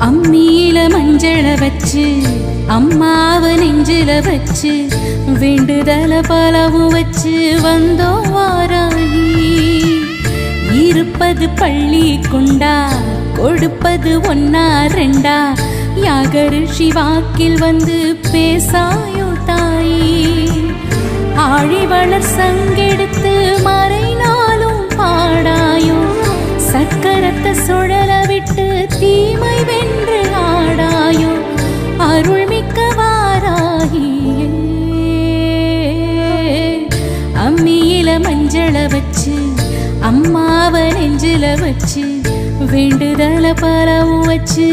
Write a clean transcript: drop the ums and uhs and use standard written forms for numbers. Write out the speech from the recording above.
அம்மியில மஞ்சள வச்சு அம்மாவ நெஞ்சில வச்சு வேண்டுதல பலவும் வச்சு வந்தோம் வாராகி. இருப்பது பள்ளி கொண்டா கொடுப்பது ஒன்னா ரெண்டா யாகரிஷி வாக்கில் வந்து பேசாயோ தாயி. ஆழிவளர் சங்கெடுத்து மறைனாலும் பாடாயோ சக்கரத்தை சுழல விட்டு தீமை வென்று ஆடாயோ அருள்மிக்க வாராகியே. அம்மியில மஞ்சள வச்சு அம்மாவ நெஞ்சில வச்சு வேண்டுதல பலவும் வச்சு